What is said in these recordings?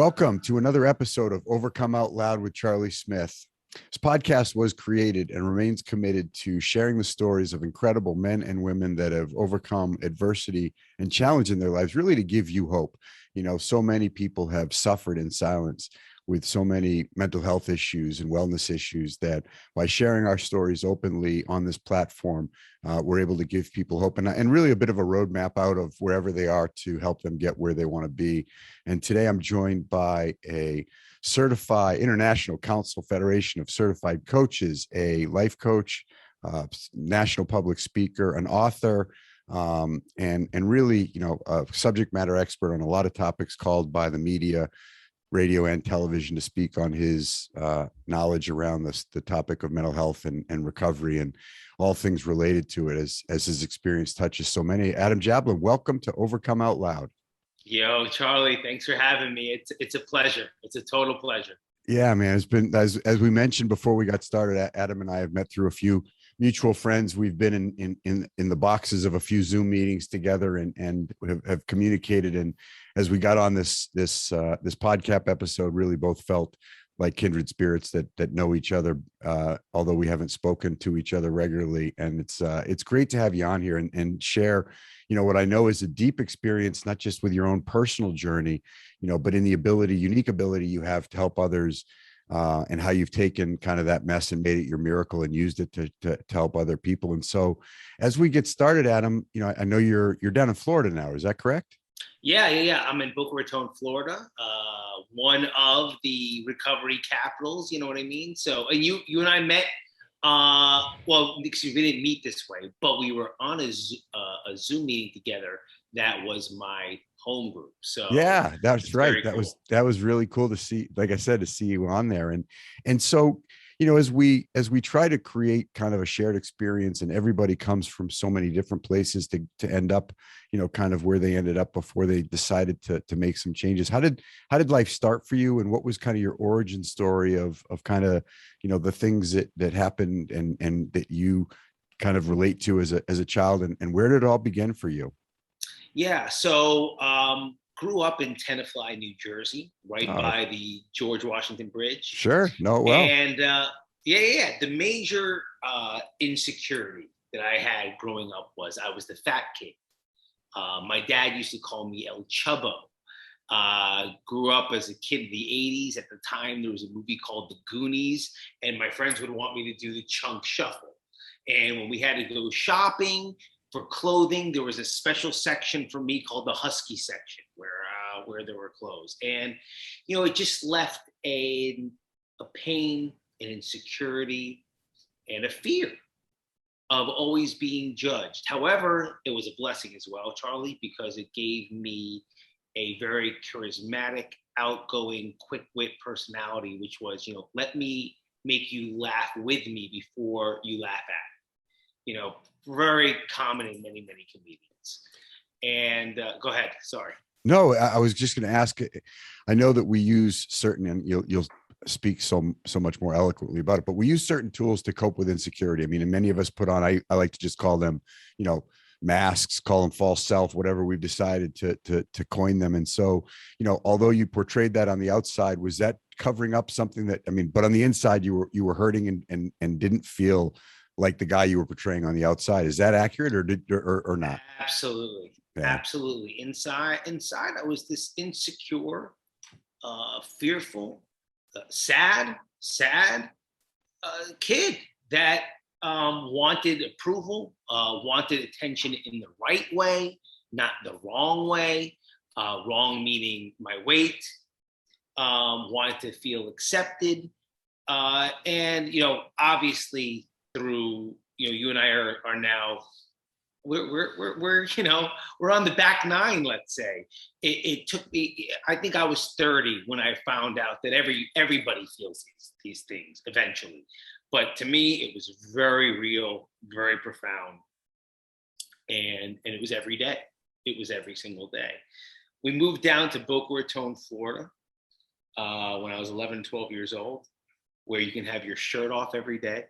Welcome to another episode of Overcome Out Loud with Charlie Smith. This podcast was created and remains committed to sharing the stories of incredible men and women that have overcome adversity and challenge in their lives, really to give you hope. You know, so many people have suffered in silence with so many mental health issues and wellness issues that by sharing our stories openly on this platform, we're able to give people hope and really a bit of a roadmap out of wherever they are to help them get where they want to be. And today I'm joined by a certified International Council Federation of Certified Coaches, a life coach, national public speaker, an author, and really, a subject matter expert on a lot of topics called by the media, radio and television, to speak on his knowledge around the topic of mental health and recovery and all things related to it, as his experience touches so many. Adam Jablin, welcome to Overcome Out Loud. Yo, Charlie, thanks for having me. It's a pleasure. It's a total pleasure. Yeah, man. It's been, as we mentioned before we got started, Adam and I have met through a few mutual friends. We've been in the boxes of a few Zoom meetings together and have communicated. And as we got on this podcast episode, really both felt like kindred spirits that know each other, although we haven't spoken to each other regularly. And it's great to have you on here and share, what I know is a deep experience, not just with your own personal journey, but in the unique ability you have to help others, and how you've taken kind of that mess and made it your miracle and used it to help other people. And so as we get started, Adam, I know you're down in Florida now. Is that correct? Yeah. I'm in Boca Raton, Florida, one of the recovery capitals. You know what I mean? So, and you and I met. Because we didn't meet this way, but we were on a Zoom meeting together. That was my home group. So yeah, that's right. Cool. That was really cool to see. Like I said, to see you on there, and so as we try to create kind of a shared experience, and everybody comes from so many different places to end up, kind of where they ended up before they decided to make some changes. How did life start for you, and what was kind of your origin story of kind of the things that happened and that you kind of relate to as a child, and where did it all begin for you? Yeah, so grew up in Tenafly, New Jersey, right by the George Washington Bridge. Sure, know it well. And the major insecurity that I had growing up was I was the fat kid. My dad used to call me El Chubbo. Grew up as a kid in the 80s. At the time, there was a movie called The Goonies, and my friends would want me to do the chunk shuffle. And when we had to go shopping for clothing, there was a special section for me called the Husky section, where there were clothes. And, it just left a pain, an insecurity, and a fear of always being judged. However, it was a blessing as well, Charlie, because it gave me a very charismatic, outgoing, quick-wit personality, which was, let me make you laugh with me before you laugh at me. Very common in many, many comedians. And go ahead. Sorry. No, I was just going to ask. I know that we use certain, and you'll speak so much more eloquently about it, but we use certain tools to cope with insecurity. I mean, and many of us put on, I like to just call them, masks, call them false self, whatever we've decided to coin them. And so, although you portrayed that on the outside, was that covering up something that, but on the inside you were hurting and didn't feel like the guy you were portraying on the outside? Is that accurate or not? Absolutely. Yeah. Absolutely. Inside I was this insecure, fearful, sad kid that wanted approval, wanted attention in the right way, not the wrong way. Wrong meaning my weight. Wanted to feel accepted, and obviously through you and I are now we're on the back nine, let's say. It took me, I think I was 30 when I found out that everybody feels these things eventually, but to me it was very real, very profound, and it was every day. It was every single day. We moved down to Boca Raton, Florida, when I was 11, 12 years old, where you can have your shirt off every day.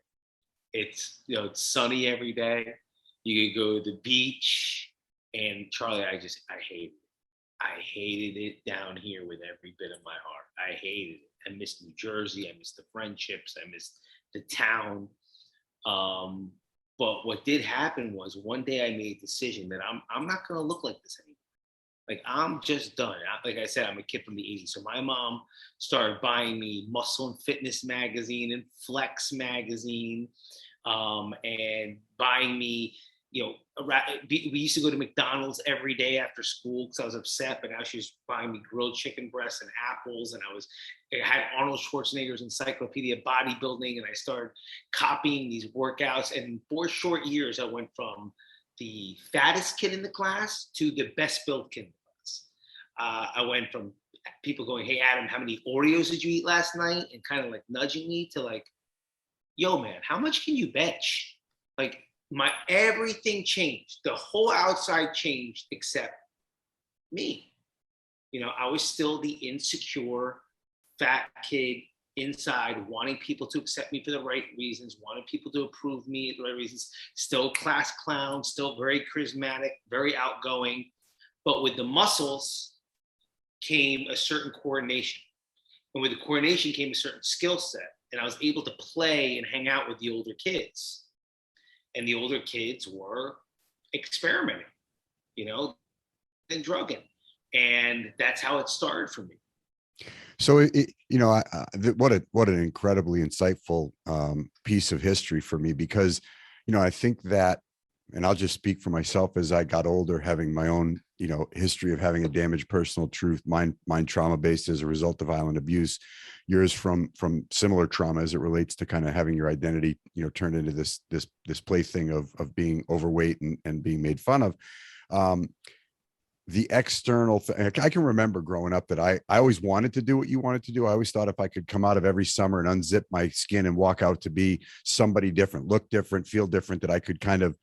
It's sunny every day. You could go to the beach, and Charlie, I hated it. I hated it down here with every bit of my heart. I hated it. I missed New Jersey. I missed the friendships. I missed the town. Um, but what did happen was one day I made a decision that I'm not going to look like this anymore. Like I'm just done. Like I said, I'm a kid from the '80s. So my mom started buying me Muscle and Fitness magazine and Flex magazine, and buying me, we used to go to McDonald's every day after school because I was upset. But now she was buying me grilled chicken breasts and apples, and I had Arnold Schwarzenegger's Encyclopedia Bodybuilding, and I started copying these workouts. And in 4 short years, I went from the fattest kid in the class to the best built kid in the class. I went from people going, "Hey, Adam, how many Oreos did you eat last night?" and kind of like nudging me to like, "Yo, man, how much can you bench?" Like my everything changed. The whole outside changed except me. I was still the insecure fat kid inside, wanting people to accept me for the right reasons, wanting people to approve me for the right reasons, still class clown, still very charismatic, very outgoing. But with the muscles came a certain coordination. And with the coordination came a certain skill set. And I was able to play and hang out with the older kids. And the older kids were experimenting, and drugging. And that's how it started for me. So, what an incredibly insightful piece of history for me, because, I think that, and I'll just speak for myself as I got older, having my own, history of having a damaged personal truth, mine trauma based as a result of violent abuse, yours from similar trauma as it relates to kind of having your identity, turned into this plaything of being overweight and being made fun of. The external thing, I can remember growing up that I always wanted to do what you wanted to do. I always thought if I could come out of every summer and unzip my skin and walk out to be somebody different, look different, feel different, that I could kind of,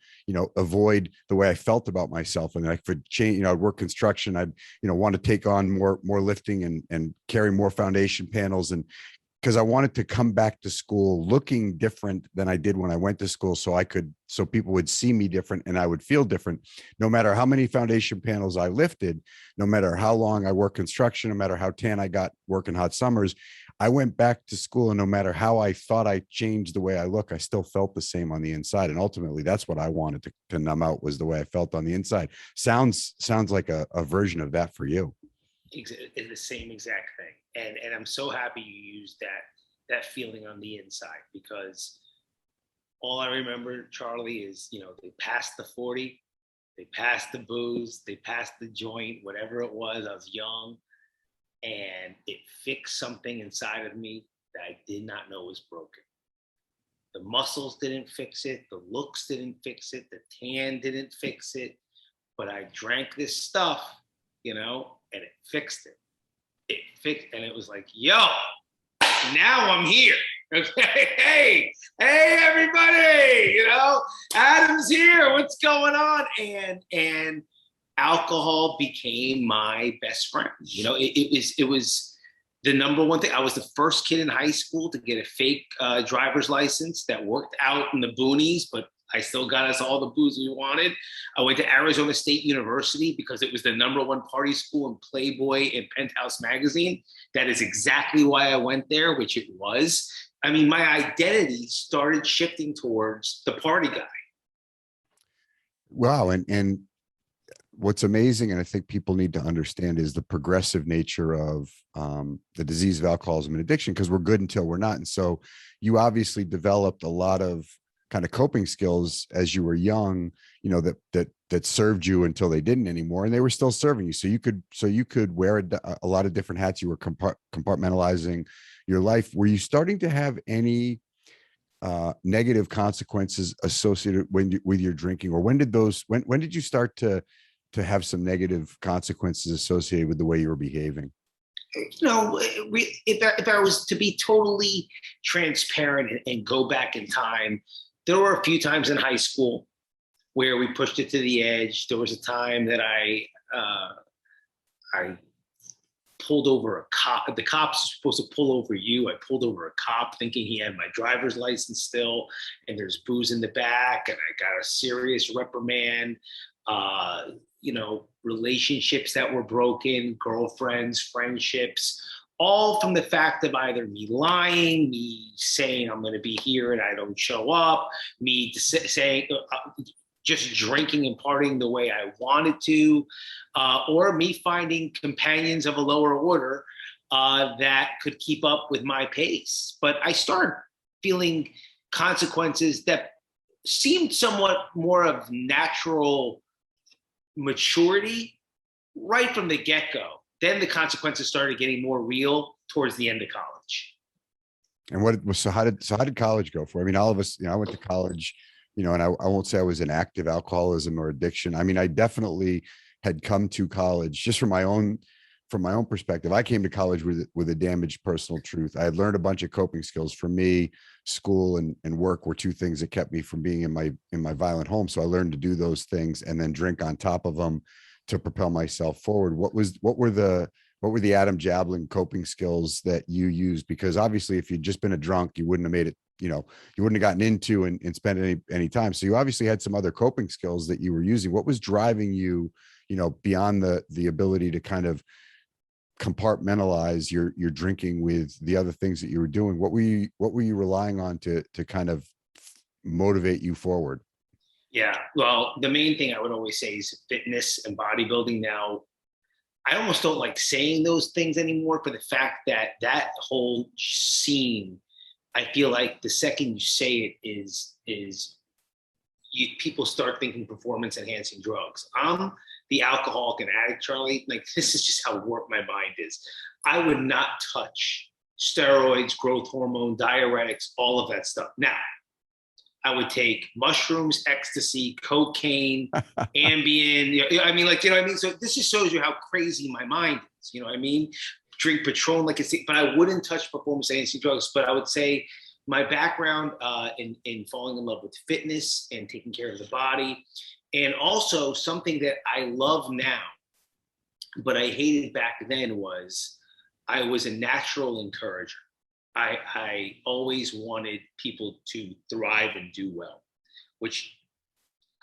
avoid the way I felt about myself. And I could change, I'd work construction. I'd, want to take on more lifting and carry more foundation panels, and because I wanted to come back to school looking different than I did when I went to school, so people would see me different and I would feel different. No matter how many foundation panels I lifted, no matter how long I worked construction, no matter how tan I got working hot summers, I went back to school, and no matter how I thought I changed the way I look, I still felt the same on the inside. And ultimately, that's what I wanted to numb out, was the way I felt on the inside. Sounds like a version of that for you. The same exact thing. And I'm so happy you used that feeling on the inside, because all I remember, Charlie, is they passed the 40, they passed the booze, they passed the joint, whatever it was. I was young, and it fixed something inside of me that I did not know was broken. The muscles didn't fix it, the looks didn't fix it, the tan didn't fix it, but I drank this stuff, and it fixed it. It fixed, and it was like, yo, now I'm here. Okay, hey, everybody, Adam's here. What's going on? And alcohol became my best friend. It was the number one thing. I was the first kid in high school to get a fake driver's license that worked out in the boonies, but I still got us all the booze we wanted. I went to Arizona State University because it was the number one party school in Playboy and Penthouse magazine. That is exactly why I went there, which it was. I mean, my identity started shifting towards the party guy. Wow. And what's amazing, and I think people need to understand, is the progressive nature of the disease of alcoholism and addiction, because we're good until we're not. And so you obviously developed a lot of kind of coping skills as you were young, that served you until they didn't anymore, and they were still serving you. So you could wear a lot of different hats. You were compartmentalizing your life. Were you starting to have any negative consequences associated with your drinking, or when did you start to have some negative consequences associated with the way you were behaving? If I was to be totally transparent and go back in time, there were a few times in high school where we pushed it to the edge. There was a time that I pulled over a cop. The cops were supposed to pull over you. I pulled over a cop thinking he had my driver's license still, and there's booze in the back, and I got a serious reprimand. relationships that were broken, girlfriends, friendships, all from the fact of either me lying, me saying I'm going to be here and I don't show up, me saying just drinking and partying the way I wanted to, or me finding companions of a lower order that could keep up with my pace. But I started feeling consequences that seemed somewhat more of natural maturity right from the get-go. Then the consequences started getting more real towards the end of college. And what was how did college go for? I mean, all of us, I went to college, and I won't say I was in active alcoholism or addiction. I mean, I definitely had come to college just from my own perspective. I came to college with a damaged personal truth. I had learned a bunch of coping skills. For me, school and work were two things that kept me from being in my violent home. So I learned to do those things and then drink on top of them to propel myself forward. What were the Adam Jablin coping skills that you used? Because obviously if you'd just been a drunk, you wouldn't have made it, you wouldn't have gotten into and spent any time. So you obviously had some other coping skills that you were using. What was driving you, beyond the ability to kind of compartmentalize your drinking with the other things that you were doing? What were you relying on to kind of motivate you forward? Yeah, well, the main thing I would always say is fitness and bodybuilding. Now, I almost don't like saying those things anymore for the fact that whole scene, I feel like the second you say it people start thinking performance enhancing drugs. I'm the alcoholic and addict, Charlie. Like, this is just how warped my mind is. I would not touch steroids, growth hormone, diuretics, all of that stuff. Now, I would take mushrooms, ecstasy, cocaine, Ambien. I mean, like, you know what I mean? So this just shows you how crazy my mind is. You know what I mean? Drink Patron, like it's, but I wouldn't touch performance enhancing drugs. But I would say my background in falling in love with fitness and taking care of the body, and also something that I love now, but I hated back then, was I was a natural encourager. I always wanted people to thrive and do well, which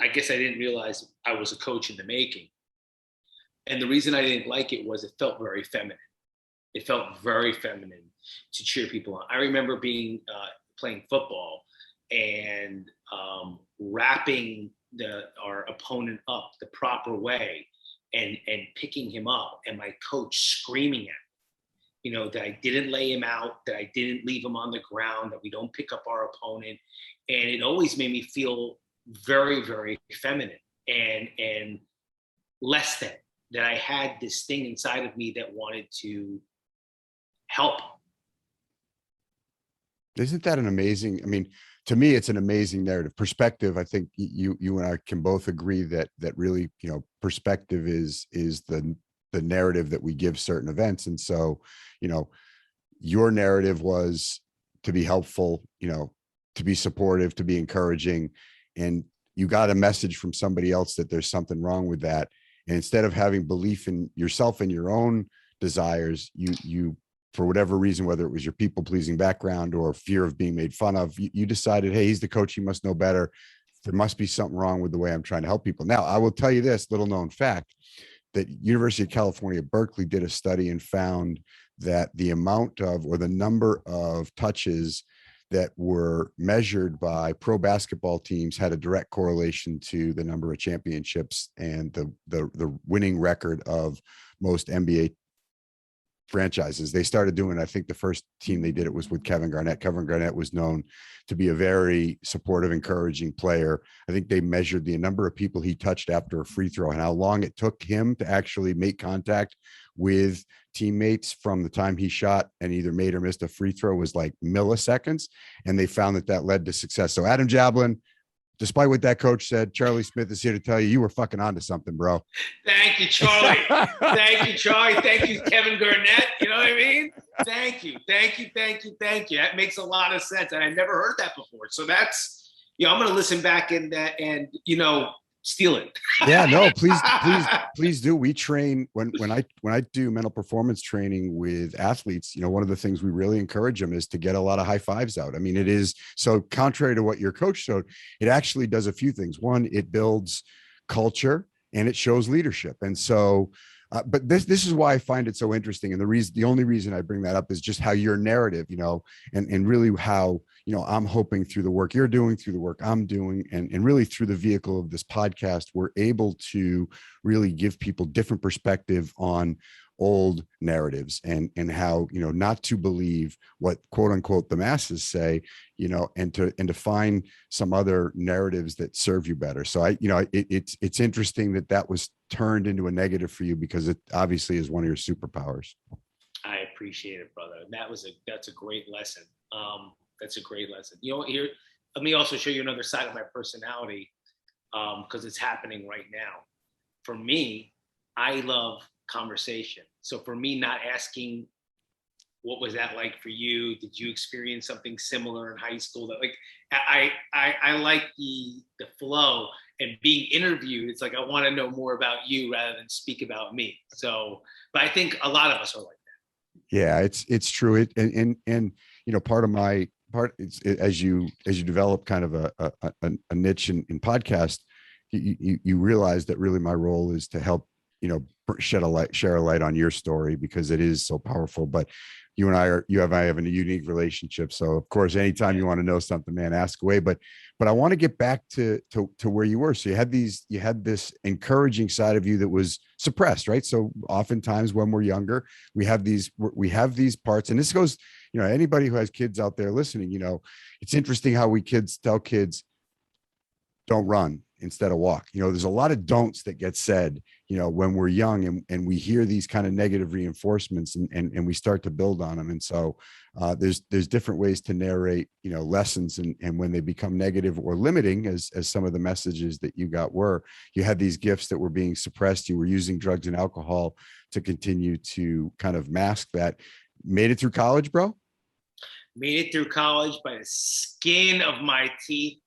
I guess I didn't realize I was a coach in the making. And the reason I didn't like it was it felt very feminine. It felt very feminine to cheer people on. I remember playing football and wrapping our opponent up the proper way and picking him up, and my coach screaming at me, that I didn't lay him out, that I didn't leave him on the ground, that we don't pick up our opponent. And it always made me feel very, very feminine and less than, that I had this thing inside of me that wanted to help. Isn't that an amazing, I mean, to me, it's an amazing narrative perspective. I think you and I can both agree that really, perspective is the narrative that we give certain events. And so, your narrative was to be helpful, to be supportive, to be encouraging. And you got a message from somebody else that there's something wrong with that. And instead of having belief in yourself and your own desires, you for whatever reason, whether it was your people pleasing background or fear of being made fun of, you decided, hey, he's the coach, he must know better. There must be something wrong with the way I'm trying to help people. Now, I will tell you this little known fact, that University of California, Berkeley did a study and found that the amount of, or the number of touches that were measured by pro basketball teams had a direct correlation to the number of championships and the winning record of most NBA franchises. They started doing, I think the first team they did it was with Kevin Garnett. Kevin Garnett was known to be a very supportive, encouraging player. I think they measured the number of people he touched after a free throw and how long it took him to actually make contact with teammates from the time he shot and either made or missed a free throw was like milliseconds. And they found that led to success. So Adam Jablin, despite what that coach said, Charlie Smith is here to tell you were fucking onto something, bro. Thank you, Charlie. Thank you, Charlie. Thank you, Kevin Garnett. You know what I mean? Thank you. That makes a lot of sense. And I never heard that before. So that's, I'm going to listen back and steal it. Yeah, no, please do. We train when I do mental performance training with athletes, one of the things we really encourage them is to get a lot of high fives out. I mean, it is so contrary to what your coach showed, it actually does a few things. One, it builds culture and it shows leadership. And so, but this is why I find it so interesting. And the only reason I bring that up is just how your narrative, and really how, I'm hoping through the work you're doing, through the work I'm doing, and really through the vehicle of this podcast, we're able to really give people different perspective on old narratives and how, not to believe what quote unquote the masses say, and to find some other narratives that serve you better. So it's interesting that was turned into a negative for you, because it obviously is one of your superpowers. I appreciate it, brother. That's a great lesson. That's a great lesson. Here, let me also show you another side of my personality, because it's happening right now. For me, I love conversation. So for me, not asking, what was that like for you? Did you experience something similar in high school? That I like the flow, and being interviewed. It's like, I want to know more about you rather than speak about me. So, but I think a lot of us are like that. Yeah, it's true. And as you develop kind of a niche in podcast, you realize that really my role is to help, share a light on your story, because it is so powerful. But I have a unique relationship. So of course, anytime you want to know something, man, ask away. But I want to get back to where you were. So you had this encouraging side of you that was suppressed, right? So oftentimes when we're younger, we have these parts, and this goes, anybody who has kids out there listening, it's interesting how we tell kids, don't run, instead of walk. There's a lot of don'ts that get said, when we're young, and we hear these kind of negative reinforcements, and we start to build on them. And so there's different ways to narrate, lessons, and when they become negative or limiting, as some of the messages that you got you had these gifts that were being suppressed. You were using drugs and alcohol to continue to kind of mask that. Made it through college, bro? Made it through college by the skin of my teeth.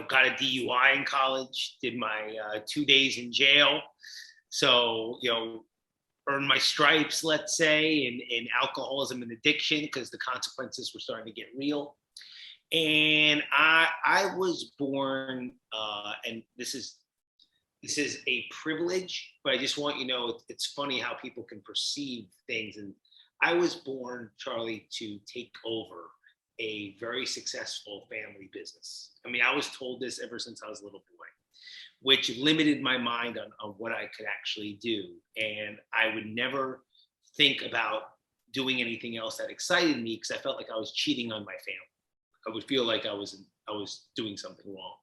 Got a DUI in college, did my 2 days in jail. So, earned my stripes, let's say, in alcoholism and addiction, because the consequences were starting to get real. And I was born, and this is a privilege, but I just want you to know, it's funny how people can perceive things. And I was born, Charlie, to take over a very successful family business. I mean, I was told this ever since I was a little boy, which limited my mind on what I could actually do. And I would never think about doing anything else that excited me, because I felt like I was cheating on my family. I would feel like I was doing something wrong.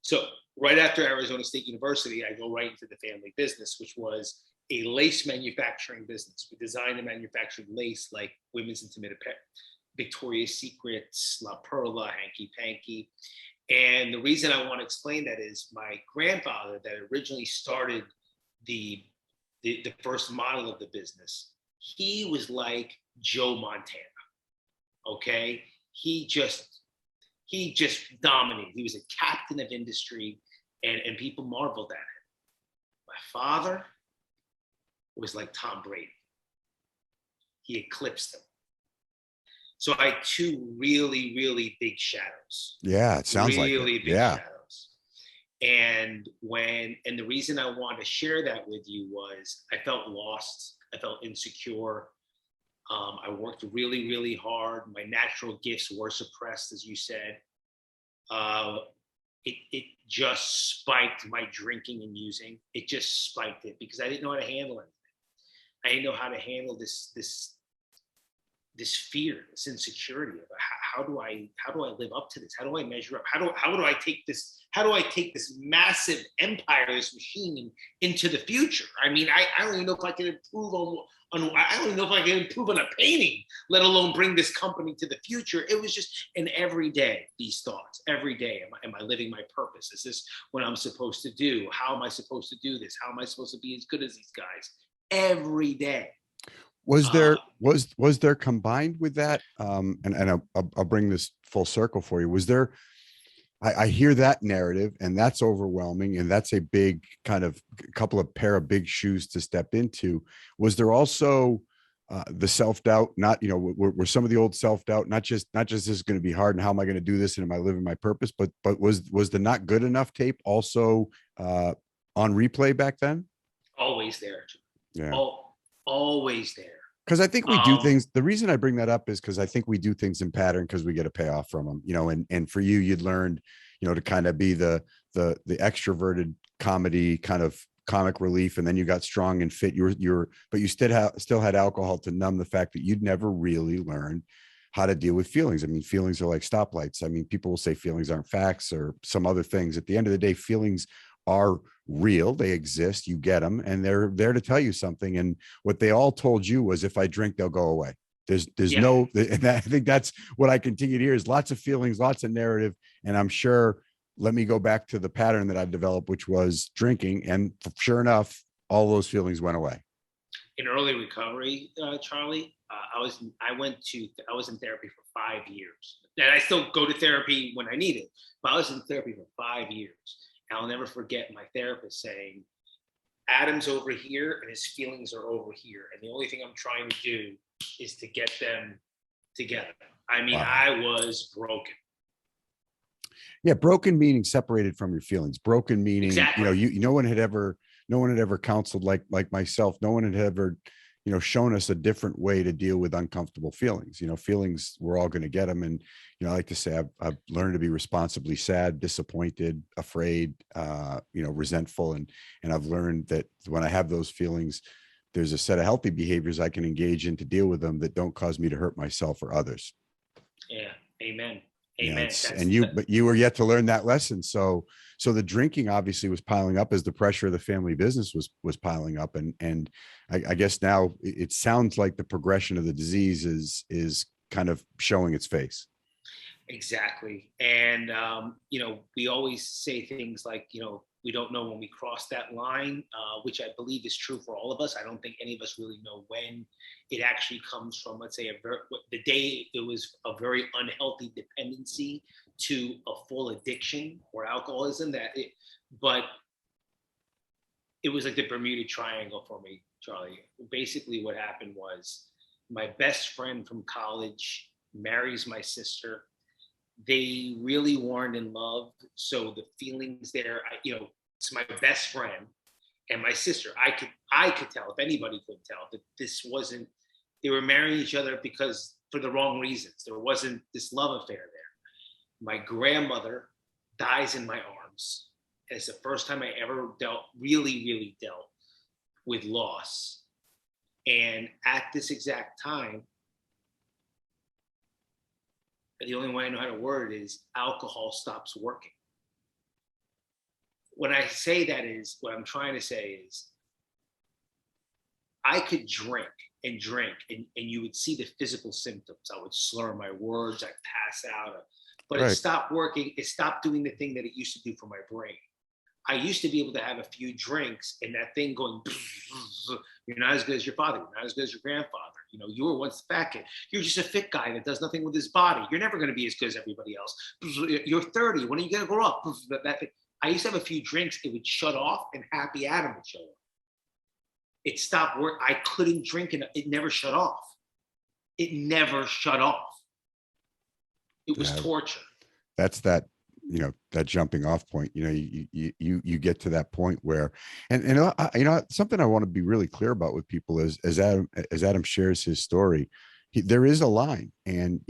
So right after Arizona State University, I go right into the family business, which was a lace manufacturing business. We designed and manufactured lace like women's intimate apparel, Victoria's Secrets, La Perla, Hanky Panky. And the reason I want to explain that is my grandfather that originally started the first model of the business, he was like Joe Montana, okay? He just dominated. He was a captain of industry, and people marveled at him. My father was like Tom Brady. He eclipsed him. So I had two really, really big shadows. Yeah, it sounds really like it. Big shadows. And the reason I wanted to share that with you was I felt lost. I felt insecure. I worked really, really hard. My natural gifts were suppressed, as you said. It just spiked my drinking and using. It just spiked it because I didn't know how to handle it. I didn't know how to handle this fear, this insecurity of how do I live up to this? How do I measure up? How do I take this massive empire, this machine into the future? I mean, I don't even know if I can improve I don't even know if I can improve on a painting, let alone bring this company to the future. It was just an everyday, these thoughts, every day. Am I living my purpose? Is this what I'm supposed to do? How am I supposed to do this? How am I supposed to be as good as these guys? Every day. Was there combined with that? And I'll bring this full circle for you. Was there, I hear that narrative, and that's overwhelming, and that's a big kind of pair of big shoes to step into. Was there also the self-doubt, not, were some of the old self-doubt, not just this is going to be hard and how am I going to do this and am I living my purpose, but was the not good enough tape also on replay back then? Always there. Yeah. Always there. Because I think we do things. The reason I bring that up is because I think we do things in pattern because we get a payoff from them, and for you, you'd learned, to kind of be the extroverted comedy kind of comic relief, and then you got strong and fit. But you still had alcohol to numb the fact that you'd never really learned how to deal with feelings. I mean, feelings are like stoplights. I mean, people will say feelings aren't facts or some other things. At the end of the day, feelings are real. They exist. You get them, and they're there to tell you something. And what they all told you was, if I drink, they'll go away. There's no, and I think that's what I continue to hear is lots of feelings, lots of narrative. And I'm sure, let me go back to the pattern that I've developed, which was drinking. And sure enough, all those feelings went away. In early recovery, Charlie, I was in therapy for 5 years. And I still go to therapy when I need it, but I was in therapy for 5 years. And I'll never forget my therapist saying, Adam's over here and his feelings are over here. And the only thing I'm trying to do is to get them together. I mean, wow. I was broken. Yeah, broken meaning separated from your feelings. Broken meaning, exactly. No one had ever counseled like myself. No one had ever, shown us a different way to deal with uncomfortable feelings. Feelings, we're all going to get them. And, I like to say I've learned to be responsibly sad, disappointed, afraid, resentful. And I've learned that when I have those feelings, there's a set of healthy behaviors I can engage in to deal with them that don't cause me to hurt myself or others. Yeah. Amen. Amen. But you were yet to learn that lesson. So the drinking obviously was piling up as the pressure of the family business was piling up. And I guess now it sounds like the progression of the disease is kind of showing its face. Exactly. And, we always say things like, we don't know when we cross that line, which I believe is true for all of us. I don't think any of us really know when it actually comes from, let's say, the day it was a very unhealthy dependency to a full addiction or alcoholism. But it was like the Bermuda Triangle for me, Charlie. Basically, what happened was my best friend from college marries my sister. They really weren't in love. So the feelings there, it's my best friend and my sister. I could tell, if anybody could tell, that they were marrying each other because for the wrong reasons. There wasn't this love affair there. My grandmother dies in my arms. And it's the first time I ever really dealt with loss. And at this exact time, the only way I know how to word it is alcohol stops working. When I say that is, what I'm trying to say is, I could drink, and you would see the physical symptoms. I would slur my words, I'd pass out, but right. It stopped working. It stopped doing the thing that it used to do for my brain. I used to be able to have a few drinks and that thing going, you're not as good as your father, you're not as good as your grandfather. You were once the fat kid. You're just a fit guy that does nothing with his body. You're never going to be as good as everybody else. You're 30. When are you going to grow up? That thing. I used to have a few drinks. It would shut off and Happy Adam would show up. It stopped work. I couldn't drink and it never shut off. It never shut off. It was torture. That's that jumping off point. You get to that point where, and something I want to be really clear about with people is, as Adam shares his story, there is a line, and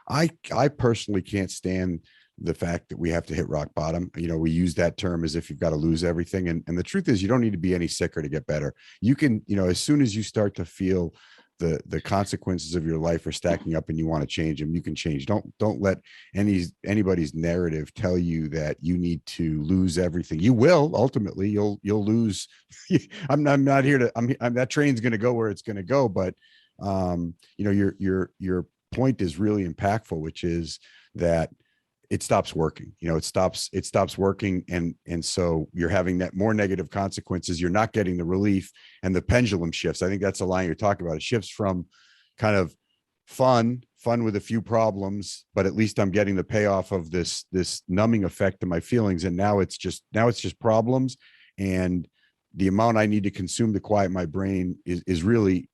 I personally can't stand the fact that we have to hit rock bottom. We use that term as if you've got to lose everything, and the truth is, you don't need to be any sicker to get better. You can, as soon as you start to feel the consequences of your life are stacking up and you want to change them, you can change. Don't let anybody's narrative tell you that you need to lose everything. You will ultimately, you'll lose. I'm not here to, that train's going to go where it's going to go. But your point is really impactful, which is that it stops working. It stops working. And so you're having that more negative consequences. You're not getting the relief, and the pendulum shifts. I think that's the line you're talking about. It shifts from kind of fun with a few problems, but at least I'm getting the payoff of this numbing effect to my feelings. And now it's just problems. And the amount I need to consume to quiet my brain is really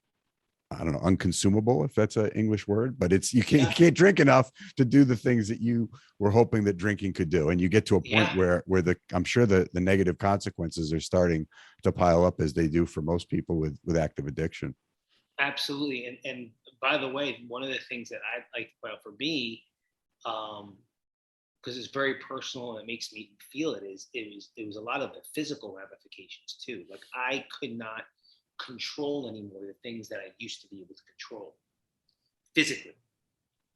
I don't know, unconsumable, if that's an English word, but it's, you Yeah. can't drink enough to do the things that you were hoping that drinking could do. And you get to a point Yeah. where I'm sure the negative consequences are starting to pile up, as they do for most people with active addiction. Absolutely. And by the way, one of the things that I like to point out for me, because it's very personal and it makes me feel it, is it was a lot of the physical ramifications too. Like I could not control anymore the things that I used to be able to control physically.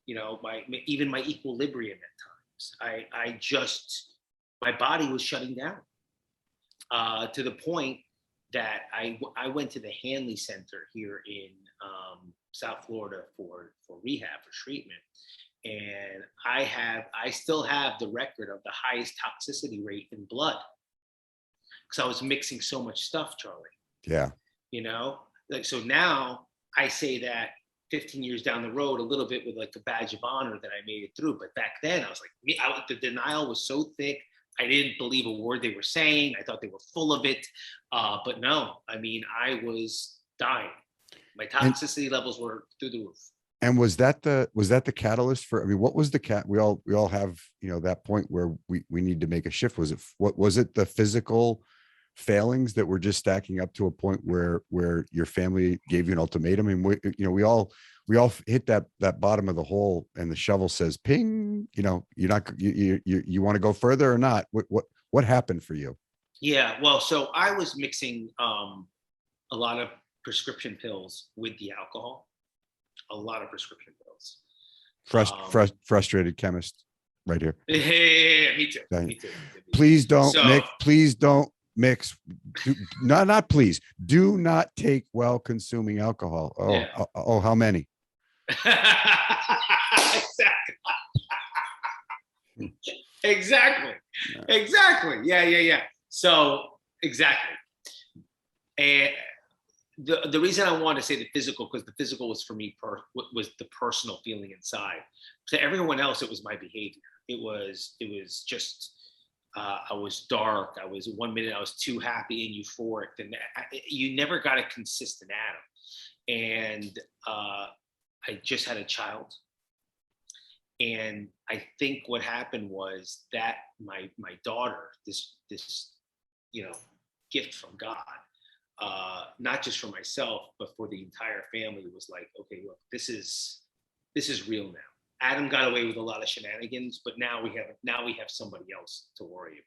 You know, even my equilibrium at times. I just, my body was shutting down, to the point that I went to the Hanley Center here in South Florida for rehab, for treatment, and I still have the record of the highest toxicity rate in blood because I was mixing so much stuff, Charlie. Yeah. You know, like, so now I say that 15 years down the road, a little bit with like a badge of honor that I made it through. But back then I was like, the denial was so thick. I didn't believe a word they were saying. I thought they were full of it. But no, I mean, I was dying. My And toxicity levels were through the roof. and was that the catalyst for, I mean, what was the we all have, that point where we need to make a shift. What was it, the physical failings that were just stacking up to a point where your family gave you an ultimatum? I mean, we all hit that bottom of the hole and the shovel says ping, you're not, you want to go further or not? What happened for you? Yeah, well, so I was mixing a lot of prescription pills with the alcohol, a lot of prescription pills. Frustrated chemist right here. Hey, me too. Right. Me too. Please don't So, mix. Please don't mix. Not please. Do not take while consuming alcohol. yeah. How many? Exactly. Exactly. Yeah. So exactly. And the reason I wanted to say the physical, because the physical was for me was the personal feeling inside. To everyone else, it was my behavior. It was just I was dark. I was 1 minute I was too happy and euphoric. And you never got a consistent Adam. And I just had a child. And I think what happened was that my daughter, this gift from God, not just for myself but for the entire family, was like, okay, look, this is real now. Adam got away with a lot of shenanigans, but now we have somebody else to worry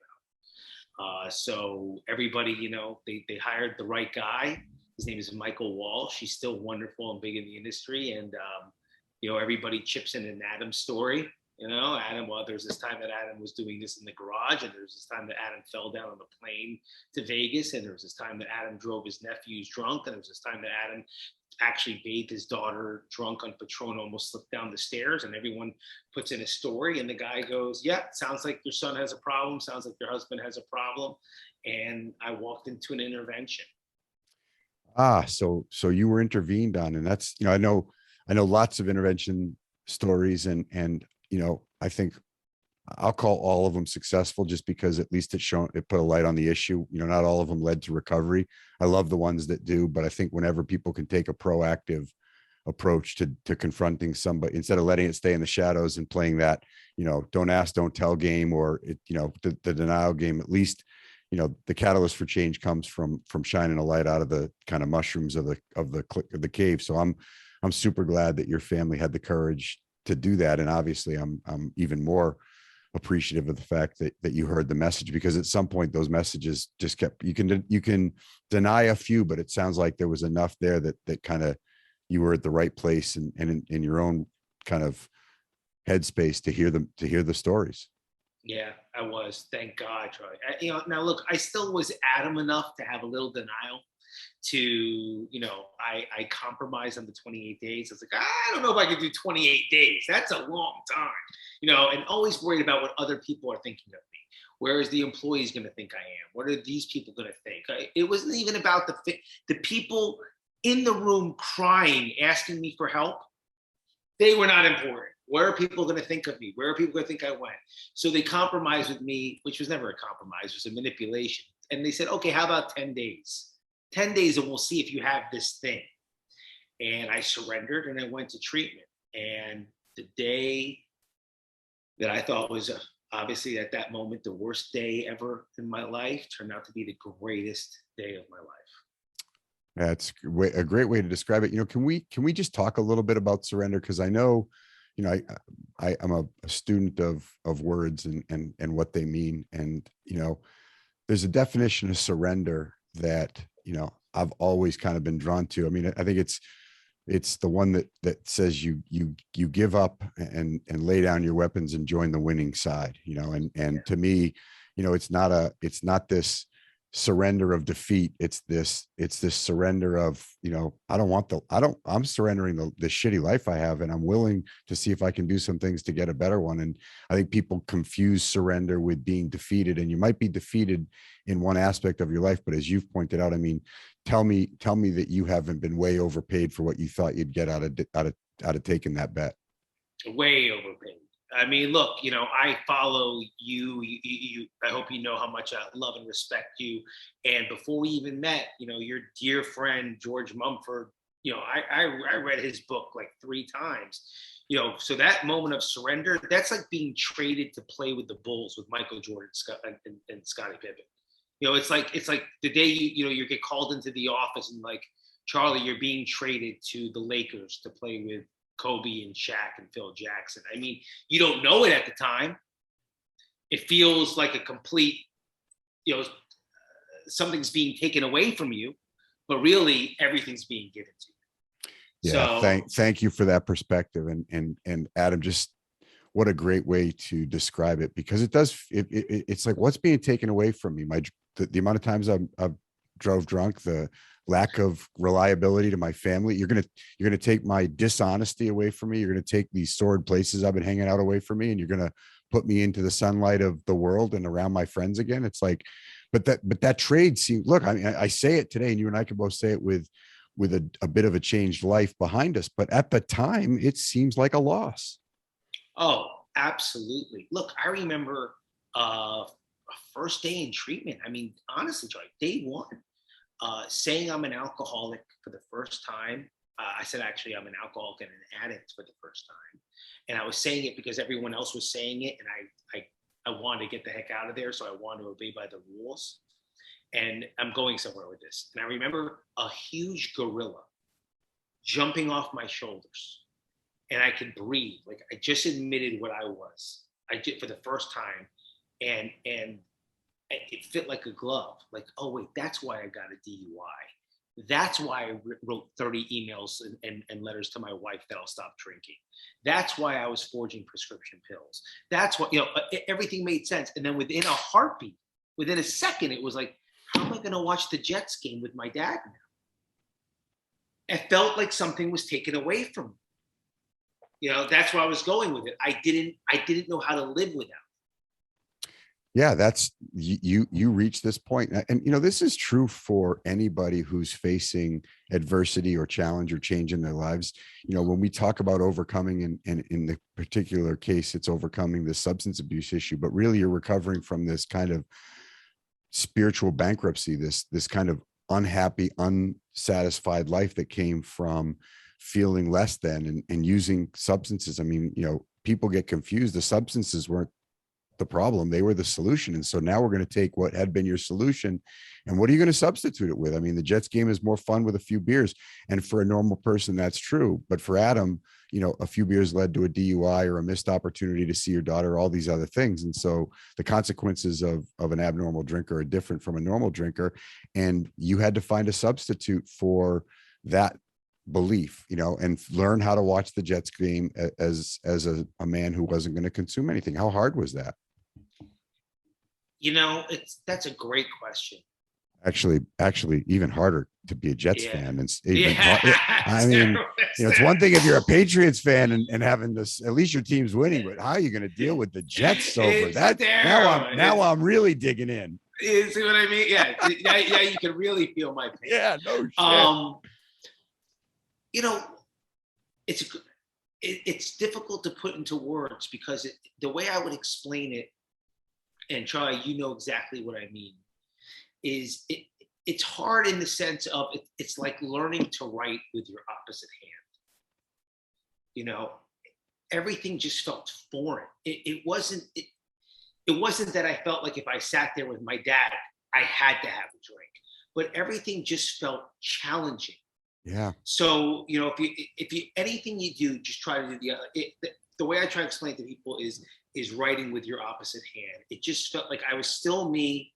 about. So everybody, they hired the right guy. His name is Michael Walsh. He's still wonderful and big in the industry, and everybody chips in Adam's story. Adam, well, there's this time that Adam was doing this in the garage, and there's this time that Adam fell down on the plane to Vegas, and there was this time that Adam drove his nephews drunk, and there was this time that Adam actually bathed his daughter drunk on Patron, almost slipped down the stairs, and everyone puts in a story, and the guy goes, yeah, sounds like your son has a problem, sounds like your husband has a problem, and I walked into an intervention. So you were intervened on, and that's, I know lots of intervention stories, and I think I'll call all of them successful, just because at least it put a light on the issue. Not all of them led to recovery. I love the ones that do, but I think whenever people can take a proactive approach to confronting somebody, instead of letting it stay in the shadows and playing that, don't ask, don't tell game, or the denial game, at least, the catalyst for change comes from shining a light out of the kind of mushrooms of the cave. So I'm super glad that your family had the courage to do that. And obviously I'm even more appreciative of the fact that you heard the message, because at some point those messages just kept, you can deny a few, but it sounds like there was enough there that kind of, you were at the right place and in your own kind of headspace to hear the stories. Yeah, I was. Thank God, Troy. Now look, I still was Adam enough to have a little denial. I compromised on the 28 days. I was like, I don't know if I could do 28 days. That's a long time, and always worried about what other people are thinking of me. Where is the employees going to think I am? What are these people going to think? It wasn't even about the people in the room crying, asking me for help. They were not important. Where are people going to think of me? Where are people going to think I went? So they compromised with me, which was never a compromise, it was a manipulation. And they said, okay, how about 10 days? 10 days and we'll see if you have this thing. and I surrendered and I went to treatment. And the day that I thought was obviously at that moment the worst day ever in my life turned out to be the greatest day of my life. That's a great way to describe it. Can we just talk a little bit about surrender? Because I know, I'm a student of words and what they mean. And, there's a definition of surrender that, I've always kind of been drawn to. I mean, I think it's the one that says you give up and lay down your weapons and join the winning side, and to me, it's not this surrender of defeat. It's this surrender of, I'm surrendering the shitty life I have, and I'm willing to see if I can do some things to get a better one. And I think people confuse surrender with being defeated, and you might be defeated in one aspect of your life, but as you've pointed out, I mean, tell me that you haven't been way overpaid for what you thought you'd get out of taking that bet. Way overpaid. I mean, look, I follow you. I hope you know how much I love and respect you. And before we even met, your dear friend George Mumford, I read his book like 3 times. So that moment of surrender, that's like being traded to play with the Bulls with Michael Jordan and Scottie Pippen. It's like the day you get called into the office and like, Charlie, you're being traded to the Lakers to play with Kobe and Shaq and Phil Jackson. I mean, you don't know it at the time. It feels like a complete, something's being taken away from you, but really everything's being given to you. Yeah. So, thank you for that perspective. And Adam, just what a great way to describe it, because it's like, what's being taken away from me? The amount of times I've drove drunk, the lack of reliability to my family. You're going to take my dishonesty away from me. You're going to take these sordid places I've been hanging out away from me, and you're going to put me into the sunlight of the world and around my friends again. It's like, but that trade seems, look, I mean, I say it today, and you and I can both say it with a bit of a changed life behind us, but at the time it seems like a loss. Oh, absolutely. Look, I remember first day in treatment. I mean, honestly, Charlie, day one, saying I'm an alcoholic for the first time. I said, actually, I'm an alcoholic and an addict for the first time. And I was saying it because everyone else was saying it. And I wanted to get the heck out of there. So I wanted to obey by the rules. And I'm going somewhere with this. And I remember a huge gorilla jumping off my shoulders. And I could breathe. Like, I just admitted what I was. I did for the first time. And it fit like a glove. Like, oh, wait, that's why I got a DUI. That's why I wrote 30 emails and letters to my wife that I'll stop drinking. That's why I was forging prescription pills. That's what, everything made sense. And then within a heartbeat, within a second, it was like, how am I going to watch the Jets game with my dad now? It felt like something was taken away from me. That's where I was going with it. I didn't know how to live without. Yeah, that's you reach this point. And this is true for anybody who's facing adversity or challenge or change in their lives. When we talk about overcoming, and in the particular case, it's overcoming the substance abuse issue, but really you're recovering from this kind of spiritual bankruptcy, this kind of unhappy, unsatisfied life that came from feeling less than and using substances. I mean, people get confused. The substances weren't the problem, they were the solution. And so now we're going to take what had been your solution, and what are you going to substitute it with? I mean, the Jets game is more fun with a few beers, and for a normal person that's true, but for Adam, a few beers led to a DUI or a missed opportunity to see your daughter, all these other things. And so the consequences of an abnormal drinker are different from a normal drinker, and you had to find a substitute for that belief, and learn how to watch the Jets game as a man who wasn't going to consume anything. How hard was that? That's a great question. Actually, even harder to be a Jets fan. And I mean, terrible. It's one thing if you're a Patriots fan and having this, at least your team's winning, but how are you going to deal with the Jets sober? Now I'm really digging in. You see what I mean? Yeah. Yeah, you can really feel my pain. Yeah, no shit. It's difficult to put into words, because the way I would explain it, and Charlie, you know exactly what I mean, is it's hard in the sense of it's like learning to write with your opposite hand. You know, everything just felt foreign. It wasn't that I felt like if I sat there with my dad, I had to have a drink, but everything just felt challenging. Yeah. So, you know, if you anything you do, just try to do the way I try to explain to people is writing with your opposite hand. It just felt like I was still me.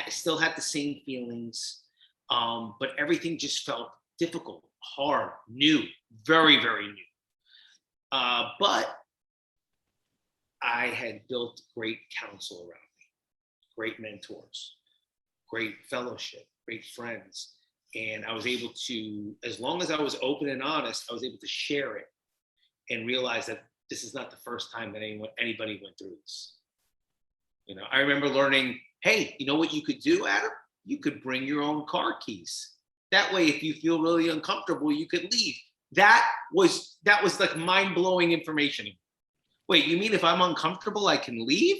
Still had the same feelings, but everything just felt difficult, hard, new, very, very new. But I had built great counsel around me, great mentors, great fellowship, great friends. And I was able to, as long as I was open and honest, I was able to share it and realize that this is not the first time that anybody went through this. You know, I remember learning, hey, you know what you could do, Adam? You could bring your own car keys. That way, if you feel really uncomfortable, you could leave. That was like mind-blowing information. Wait, you mean if I'm uncomfortable, I can leave?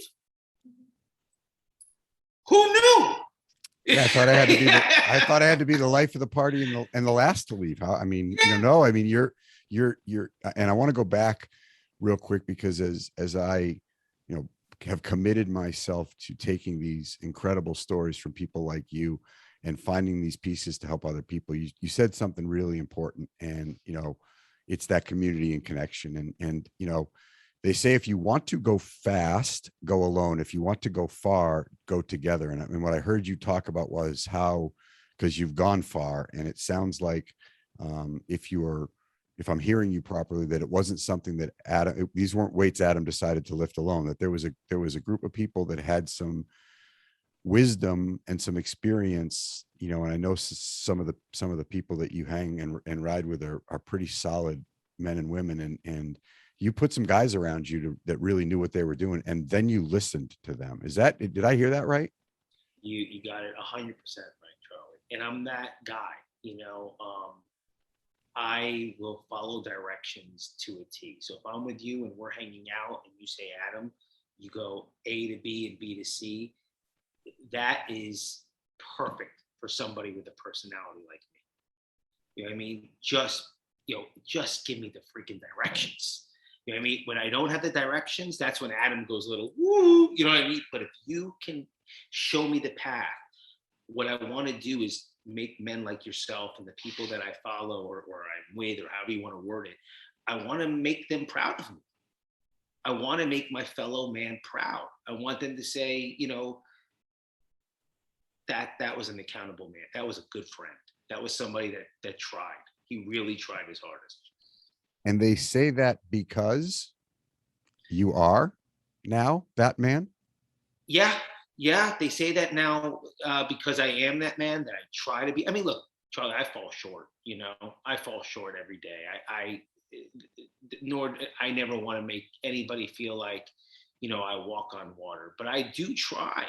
Who knew? Yeah, I thought I had to be the life of the party and the last to leave. I mean, you're, and I want to go back real quick because as I, have committed myself to taking these incredible stories from people like you and finding these pieces to help other people. You said something really important, and it's that community and connection. And they say if you want to go fast, go alone. If you want to go far, go together. And I mean, what I heard you talk about was how, because you've gone far, and it sounds like if I'm hearing you properly, that it wasn't something that these weren't weights Adam decided to lift alone, that there was a group of people that had some wisdom and some experience, and I know some of the people that you hang and ride with are pretty solid men and women. And you put some guys around you that really knew what they were doing. And then you listened to them. Did I hear that right? You got it 100% right, Charlie. And I'm that guy, I will follow directions to a T. So if I'm with you and we're hanging out and you say, Adam, you go A to B and B to C, that is perfect for somebody with a personality like me. You know what I mean? Just give me the freaking directions. You know what I mean? When I don't have the directions, that's when Adam goes a little, woo, you know what I mean? But if you can show me the path, what I want to do is make men like yourself and the people that I follow or I'm with, or however you want to word it, I want to make them proud of me. I want to make my fellow man proud. I want them to say, that was an accountable man. That was a good friend. That was somebody that tried. He really tried his hardest. And they say that because you are now that man? Yeah, they say that now because I am that man, that I try to be. I mean, look, Charlie, I fall short. I fall short every day. I never want to make anybody feel like, I walk on water, but I do try.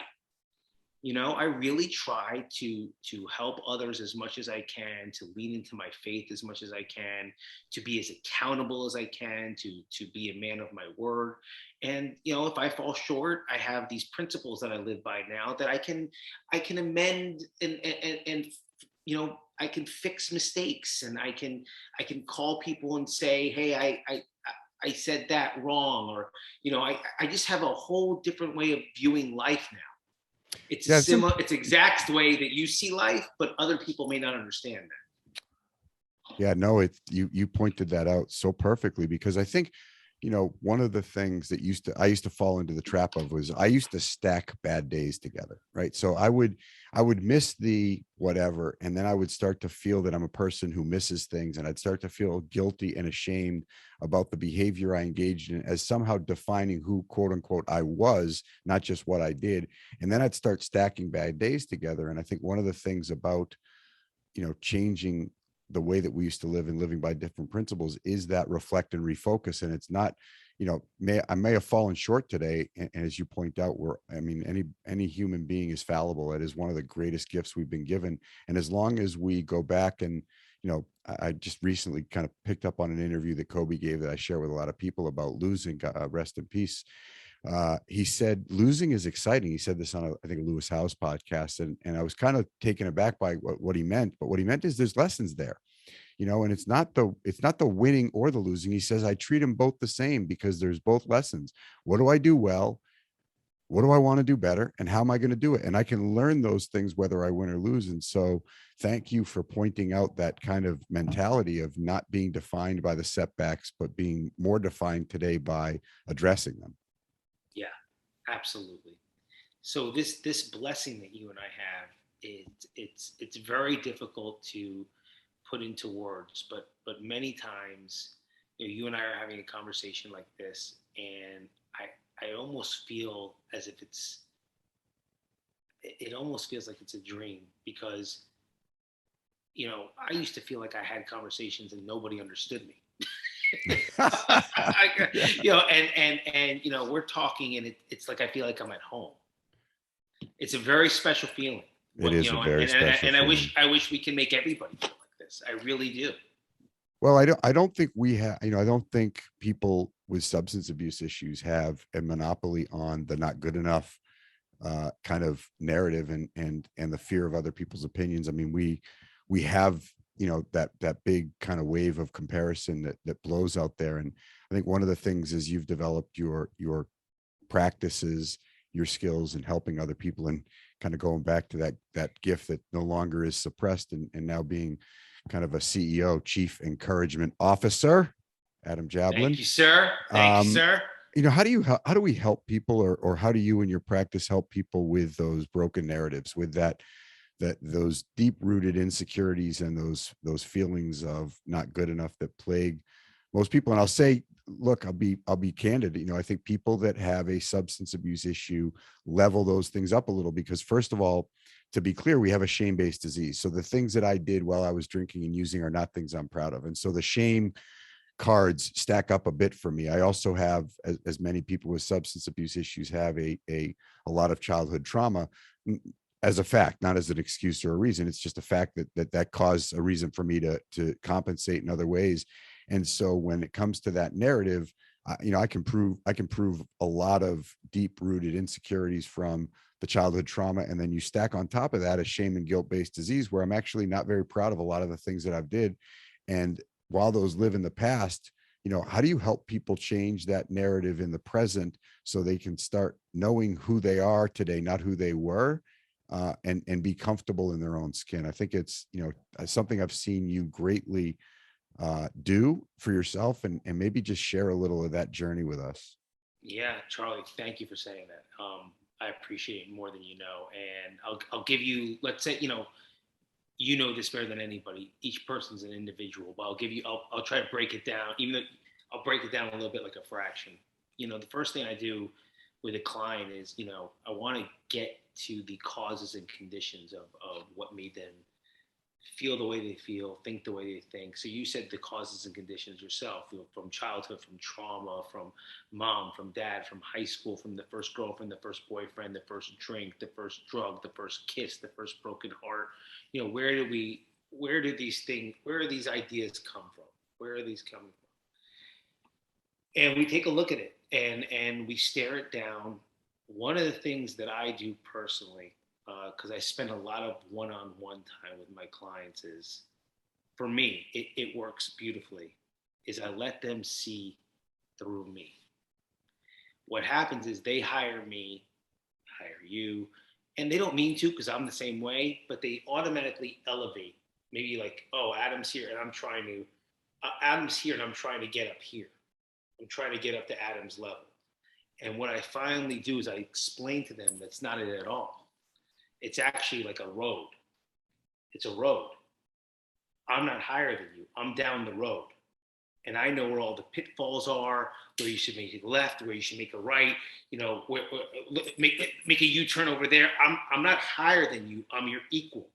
I really try to help others as much as I can, to lean into my faith as much as I can, to be as accountable as I can, to be a man of my word. And if I fall short, I have these principles that I live by now that I can amend and I can fix mistakes, and I can call people and say, hey, I said that wrong, or I just have a whole different way of viewing life now. It's similar. It's exact way that you see life, but other people may not understand that. Yeah, no, you pointed that out so perfectly, because I think, one of the things that I used to fall into the trap of was I used to stack bad days together, right? So I would miss the whatever, and then I would start to feel that I'm a person who misses things, and I'd start to feel guilty and ashamed about the behavior I engaged in as somehow defining who, quote unquote, I was, not just what I did. And then I'd start stacking bad days together. And I think one of the things about, changing the way that we used to live and living by different principles is that reflect and refocus. And it's not, I may have fallen short today. And as you point out, any human being is fallible. It is one of the greatest gifts we've been given. And as long as we go back and, I just recently kind of picked up on an interview that Kobe gave that I share with a lot of people about losing, rest in peace, He said losing is exciting. He said this on I think a Lewis Howes podcast, and I was kind of taken aback by what he meant. But what he meant is there's lessons there, and it's not the winning or the losing. He says I treat them both the same because there's both lessons. What do I do well? What do I want to do better, and how am I going to do it? And I can learn those things whether I win or lose. And so thank you for pointing out that kind of mentality of not being defined by the setbacks, but being more defined today by addressing them. Yeah, absolutely. So this blessing that you and I have, it's very difficult to put into words, but many times, you and I are having a conversation like this, and I almost feel as if it almost feels like it's a dream, because I used to feel like I had conversations and nobody understood me. And we're talking, and it's like I feel like I'm at home. It's a very special feeling. It is a very special and feeling. I wish we can make everybody feel like this. I really do. Well, I don't think we have, I don't think people with substance abuse issues have a monopoly on the not good enough kind of narrative and the fear of other people's opinions. I mean, we have, that big kind of wave of comparison that blows out there. And I think one of the things is you've developed your practices, your skills in helping other people, and kind of going back to that gift that no longer is suppressed, and now being kind of a CEO, Chief Encouragement Officer, Adam Jablin. Thank you, sir. Thank you, sir. How do we help people, or how do you in your practice help people with those broken narratives, with those deep rooted insecurities and those feelings of not good enough that plague most people? And I'll say, look, I'll be candid. I think people that have a substance abuse issue level those things up a little, because first of all, to be clear, we have a shame-based disease. So the things that I did while I was drinking and using are not things I'm proud of. And so the shame cards stack up a bit for me. I also have, as many people with substance abuse issues have, a lot of childhood trauma, as a fact, not as an excuse or a reason. It's just a fact that caused a reason for me to compensate in other ways. And so when it comes to that narrative, I can prove a lot of deep rooted insecurities from the childhood trauma. And then you stack on top of that a shame and guilt based disease where I'm actually not very proud of a lot of the things that I've did. And while those live in the past, how do you help people change that narrative in the present so they can start knowing who they are today, not who they were, and be comfortable in their own skin? I think it's, something I've seen you greatly do for yourself, and maybe just share a little of that journey with us. Yeah, Charlie, thank you for saying that. I appreciate it more than you know. And I'll give you, let's say, this better than anybody. Each person's an individual, but I'll try to break it down, even though I'll break it down a little bit like a fraction. The first thing I do with a client is, I want to get to the causes and conditions of what made them feel the way they feel, think the way they think. So you said the causes and conditions yourself, from childhood, from trauma, from mom, from dad, from high school, from the first girlfriend, the first boyfriend, the first drink, the first drug, the first kiss, the first broken heart. Where are these ideas come from? Where are these coming from? And we take a look at it and we stare it down. One of the things that I do personally, because I spend a lot of one-on-one time with my clients, is, for me, it works beautifully, is I let them see through me. What happens is they hire me, hire you, and they don't mean to, because I'm the same way, but they automatically elevate. Maybe like, oh, Adam's here and I'm trying to get up here. I'm trying to get up to Adam's level. And what I finally do is I explain to them that's not it at all. It's actually like a road. It's a road. I'm not higher than you. I'm down the road. And I know where all the pitfalls are, where you should make a left, where you should make a right, make a U-turn over there. I'm not higher than you. I'm your equal.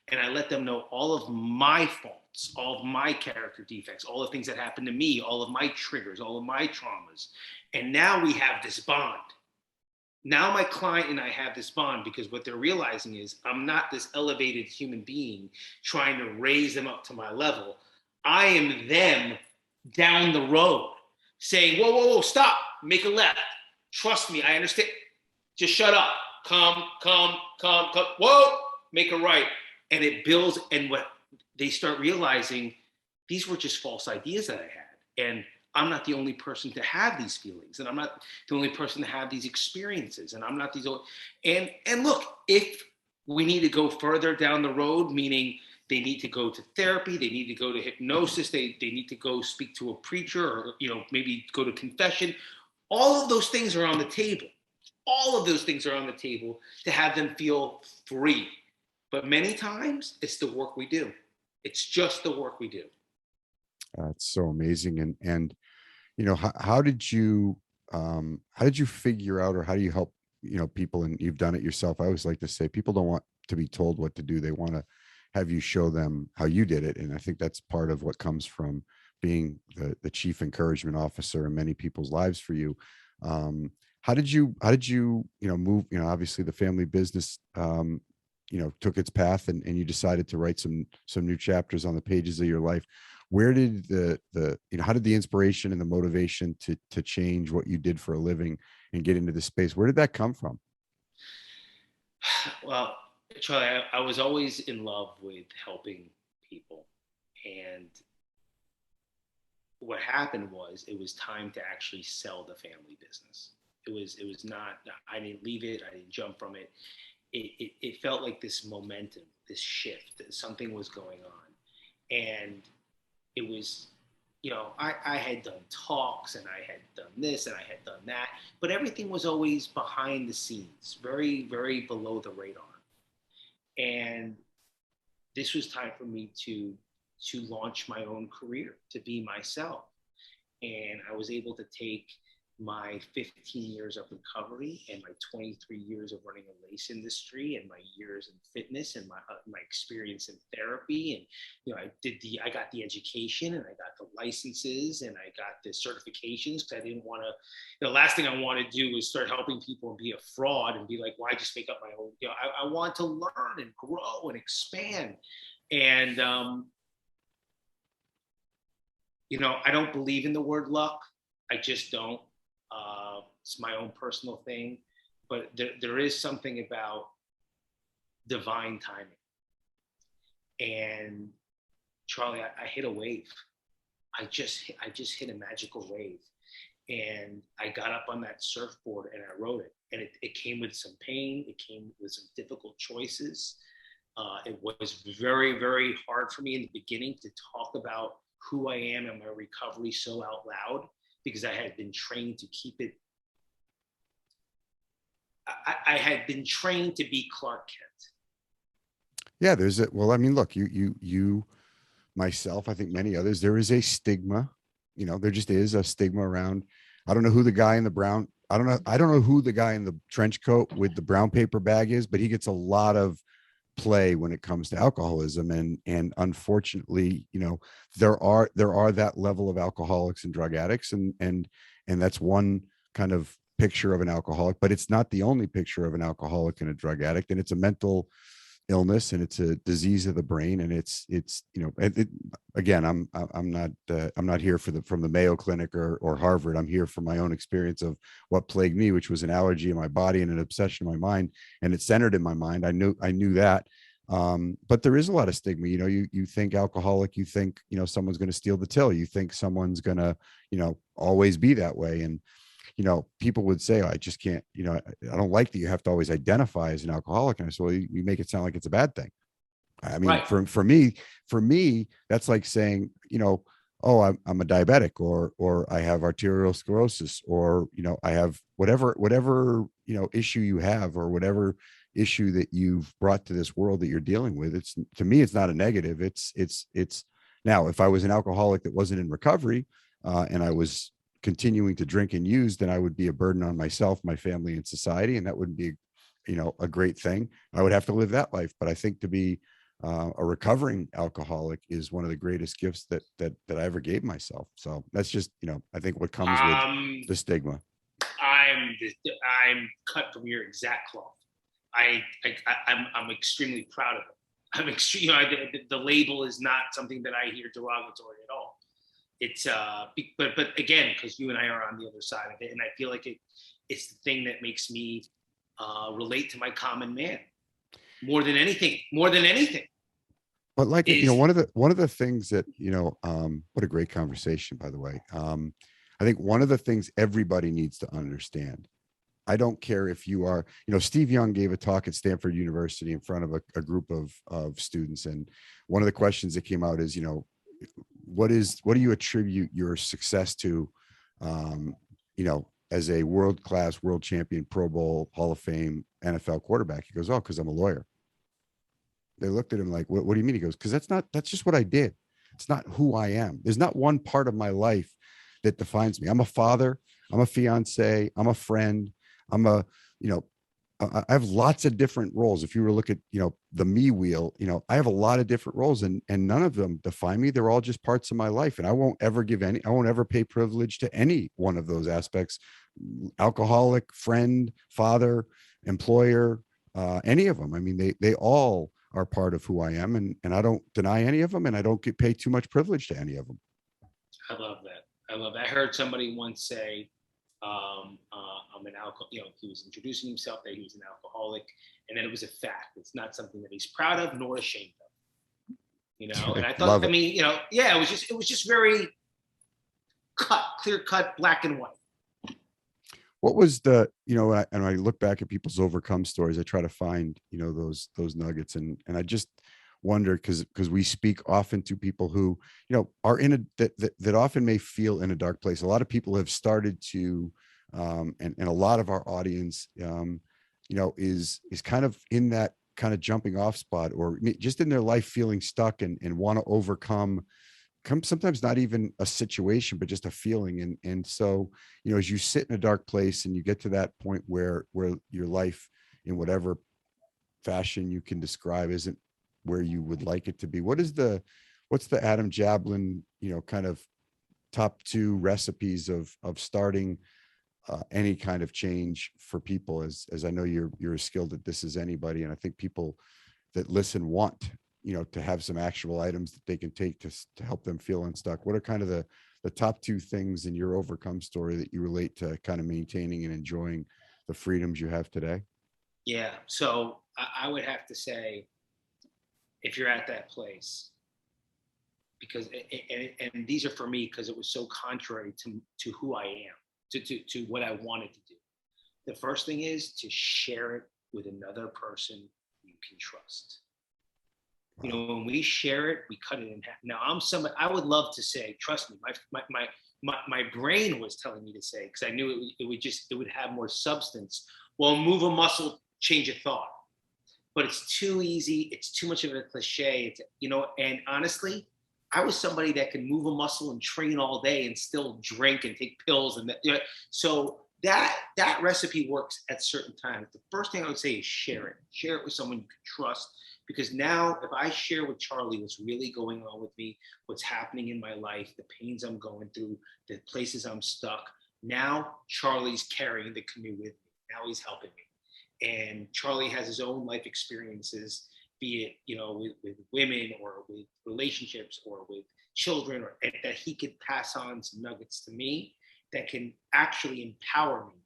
And I let them know all of my faults, all of my character defects, all the things that happened to me, all of my triggers, all of my traumas. And now we have this bond. Now my client and I have this bond, because what they're realizing is I'm not this elevated human being trying to raise them up to my level. I am them down the road saying, whoa, stop, make a left. Trust me, I understand. Just shut up. Come. Whoa, make it right. And it builds. And what they start realizing, these were just false ideas that I had. And I'm not the only person to have these feelings. And I'm not the only person to have these experiences. And I'm not these. And look, if we need to go further down the road, meaning they need to go to therapy, they need to go to hypnosis, they need to go speak to a preacher, or maybe go to confession. All of those things are on the table. All of those things are on the table to have them feel free. But many times it's the work we do. It's just the work we do. It's so amazing. And how did you figure out, or how do you help people? And you've done it yourself. I always like to say people don't want to be told what to do. They want to have you show them how you did it. And I think that's part of what comes from being the chief encouragement officer in many people's lives for you. How did you move? Obviously the family business took its path, and you decided to write some new chapters on the pages of your life. Where did how did the inspiration and the motivation to change what you did for a living and get into this space, where did that come from? Well, Charlie, I was always in love with helping people. And what happened was, it was time to actually sell the family business. It was not, I didn't leave it. I didn't jump from it. It felt like this momentum, this shift, that something was going on. And it was, I had done talks, and I had done this, and I had done that, but everything was always behind the scenes, very, very below the radar. And this was time for me to launch my own career, to be myself. And I was able to take my 15 years of recovery and my 23 years of running a lace industry, and my years in fitness, and my experience in therapy. And I got the education, and I got the licenses, and I got the certifications, because I didn't want to. The last thing I want to do is start helping people and be a fraud and be like, why just make up my own? I want to learn and grow and expand. And I don't believe in the word luck. I just don't. It's my own personal thing, but there is something about divine timing. And Charlie, I hit a wave. I just hit a magical wave, and I got up on that surfboard and I rode it. And it came with some pain. It came with some difficult choices. It was very, very hard for me in the beginning to talk about who I am and my recovery so out loud, because I had been trained to keep it. I had been trained to be Clark Kent. Yeah, look, you, myself, I think many others, there is a stigma, there just is a stigma around. I don't know who the guy in the brown, I don't know who the guy in the trench coat with the brown paper bag is, but he gets a lot of play when it comes to alcoholism. And unfortunately, there are that level of alcoholics and drug addicts, and that's one kind of picture of an alcoholic, but it's not the only picture of an alcoholic and a drug addict. And it's a mental illness, and it's a disease of the brain. And it's again, I'm not here from the Mayo Clinic or Harvard. I'm here from my own experience of what plagued me, which was an allergy in my body and an obsession in my mind, and it's centered in my mind. I knew that. But there is a lot of stigma. You think alcoholic, you think, someone's going to steal the till. You think someone's going to, always be that way. And, people would say, I just can't, I don't like that you have to always identify as an alcoholic. And I said, well, you make it sound like it's a bad thing. I mean, right. For me, that's like saying, oh, I'm a diabetic, or I have arterial sclerosis, or, I have whatever, issue you have, or whatever issue that you've brought to this world that you're dealing with. It's, to me, it's not a negative. It's now, if I was an alcoholic that wasn't in recovery, and I was continuing to drink and use, then I would be a burden on myself, my family, and society. And that wouldn't be, a great thing. I would have to live that life. But I think to be a recovering alcoholic is one of the greatest gifts that I ever gave myself. So that's just, I think what comes with the stigma. I'm cut from your exact cloth. I'm extremely proud of it. I'm extremely, the label is not something that I hear derogatory at all. It's but again, because you and I are on the other side of it, and I feel like it's the thing that makes me relate to my common man more than anything. But like, Is one of the things that, what a great conversation, by the way. I think one of the things everybody needs to understand, I don't care if you are, Steve Young gave a talk at Stanford University in front of a group of students. And one of the questions that came out is, what do you attribute your success to, as a world-class, world champion, Pro Bowl, Hall of Fame, NFL quarterback? He goes, oh, because I'm a lawyer. They looked at him like, what do you mean? He goes, because that's just what I did. It's not who I am. There's not one part of my life that defines me. I'm a father, I'm a fiance, I'm a friend. I have lots of different roles. If you were to look at, the me wheel, I have a lot of different roles, and none of them define me. They're all just parts of my life. And I won't ever pay privilege to any one of those aspects. Alcoholic, friend, father, employer, any of them. I mean, they all are part of who I am, and I don't deny any of them, and I don't pay too much privilege to any of them. I love that. I heard somebody once say, I'm an alcoholic. He was introducing himself that he was an alcoholic, and then it was a fact. It's not something that he's proud of nor ashamed of. And I thought, it was just very clear cut, black and white. What was the, and I look back at people's overcome stories, I try to find, those nuggets. And I just wonder, because we speak often to people who, are in that often may feel in a dark place. A lot of people have started to, and a lot of our audience, is kind of in that kind of jumping off spot, or just in their life feeling stuck and want to overcome sometimes not even a situation, but just a feeling. And so, as you sit in a dark place and you get to that point where your life, in whatever fashion you can describe, isn't where you would like it to be, what's the Adam Jablin, kind of top 2 recipes of starting any kind of change for people? As I know you're as skilled at this as anybody, and I think people that listen want, to have some actual items that they can take to help them feel unstuck. What are kind of the top 2 things in your overcome story that you relate to kind of maintaining and enjoying the freedoms you have today? Yeah. So I would have to say, if you're at that place, because, and these are for me, because it was so contrary to who I am, to what I wanted to do. The first thing is to share it with another person you can trust. When we share it, we cut it in half. Now, I'm somebody, I would love to say, trust me, my brain was telling me to say, because I knew it would have more substance. Well, move a muscle, change a thought. But it's too easy. It's too much of a cliche. And honestly, I was somebody that could move a muscle and train all day and still drink and take pills. So that recipe works at certain times. The first thing I would say is share it. Share it with someone you can trust. Because now, if I share with Charlie what's really going on with me, what's happening in my life, the pains I'm going through, the places I'm stuck, now Charlie's carrying the canoe with me. Now he's helping me. And Charlie has his own life experiences, be it, with women or with relationships or with children, and that he could pass on some nuggets to me that can actually empower me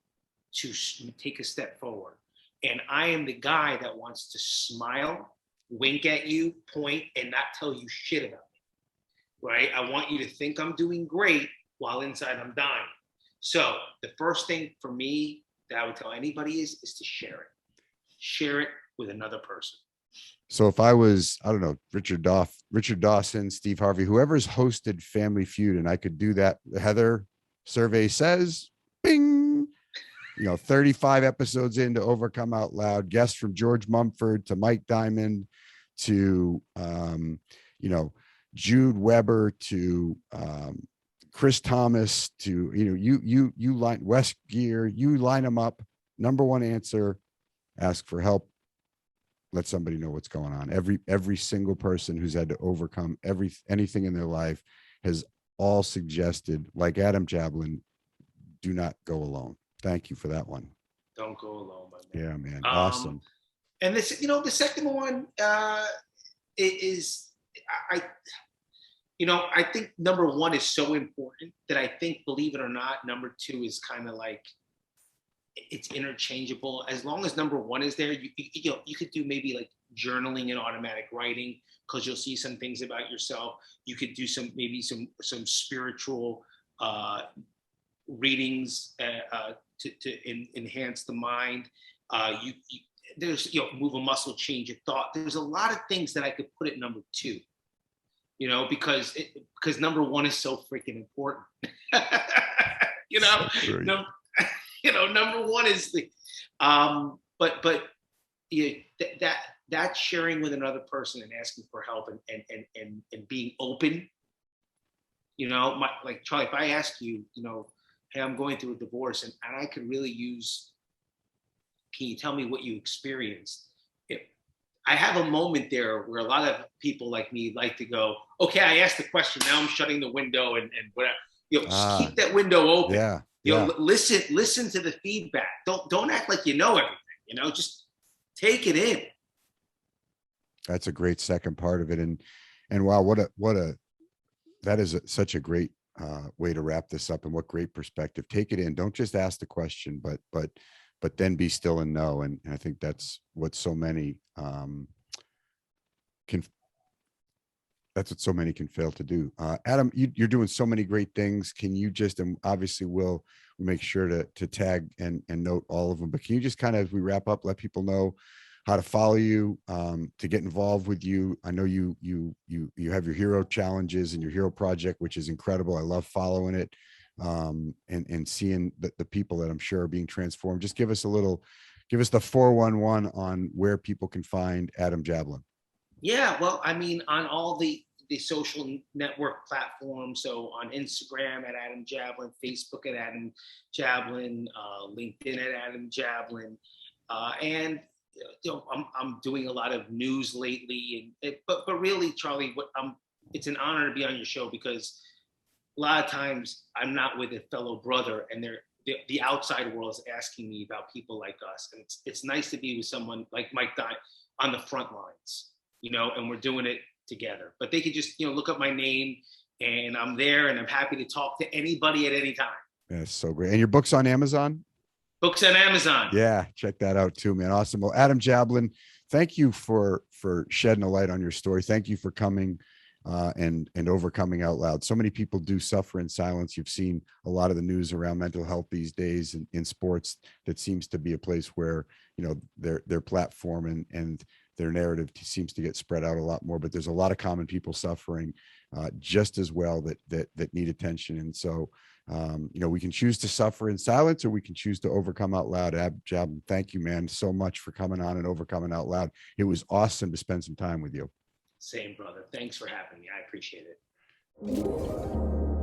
to take a step forward. And I am the guy that wants to smile, wink at you, point, and not tell you shit about me, right? I want you to think I'm doing great while inside I'm dying. So the first thing for me that I would tell anybody is to share it. Share it with another person. So if I was, I don't know, Richard Dawson, Steve Harvey, whoever's hosted Family Feud, and I could do that, Heather, survey says, bing, 35 episodes into Overcome Out Loud, guests from George Mumford to Mike Diamond to, Jude Weber to Chris Thomas to, you line Wes Gear, you line them up. Number one answer, ask for help. Let somebody know what's going on. Every single person who's had to overcome anything in their life has all suggested, like Adam Jablin, do not go alone. Thank you for that one. Don't go alone, my man. Yeah, man. Awesome. And this, the second one is, I think number one is so important that I think, believe it or not, number two is kind of like it's interchangeable. As long as number one is there, you could do maybe like journaling and automatic writing, because you'll see some things about yourself. You could do some spiritual readings to enhance the mind. There's move a muscle, change a thought. There's a lot of things that I could put at number two, because number one is so freaking important. Number one is the that sharing with another person and asking for help and being open. Like Charlie, if I ask you, hey, I'm going through a divorce and I could really use, can you tell me what you experienced? I have a moment there where a lot of people like me like to go, okay, I asked the question, now I'm shutting the window and whatever. Just keep that window open. Yeah. Listen to the feedback. Don't act like you know everything. Just take it in. That's a great second part of it. And wow, that is such a great way to wrap this up, and what great perspective. Take it in. Don't just ask the question, but then be still and know. And I think that's what so many that's what so many can fail to do. Adam, you're doing so many great things. Can you just, and obviously we'll make sure to tag and note all of them, but can you just kind of, as we wrap up, let people know how to follow you, to get involved with you? I know you have your hero challenges and your hero project, which is incredible. I love following it, and seeing the people that I'm sure are being transformed. Just give us the 411 on where people can find Adam Jablin. Yeah, well, I mean, on all the social network platforms. So on Instagram at Adam Jablin, Facebook at Adam Jablin, LinkedIn at Adam Jablin, and I'm doing a lot of news lately. But really, Charlie, it's an honor to be on your show, because a lot of times I'm not with a fellow brother, and the outside world is asking me about people like us, and it's nice to be with someone like Mike Dye on the front lines, and we're doing it together. But they could just look up my name, and I'm there, and I'm happy to talk to anybody at any time. That's so great. And your book's on Amazon? Books on Amazon. Yeah, check that out too, man. Awesome. Well, Adam Jablin, thank you for shedding a light on your story. Thank you for coming and overcoming out loud. So many people do suffer in silence. You've seen a lot of the news around mental health these days in sports. That seems to be a place where their platform and their narrative seems to get spread out a lot more. But there's a lot of common people suffering just as well that need attention. And so we can choose to suffer in silence, or we can choose to overcome out loud. Adam Jablin, thank you, man, so much for coming on and overcoming out loud. It was awesome to spend some time with you. Same, brother. Thanks for having me. I appreciate it.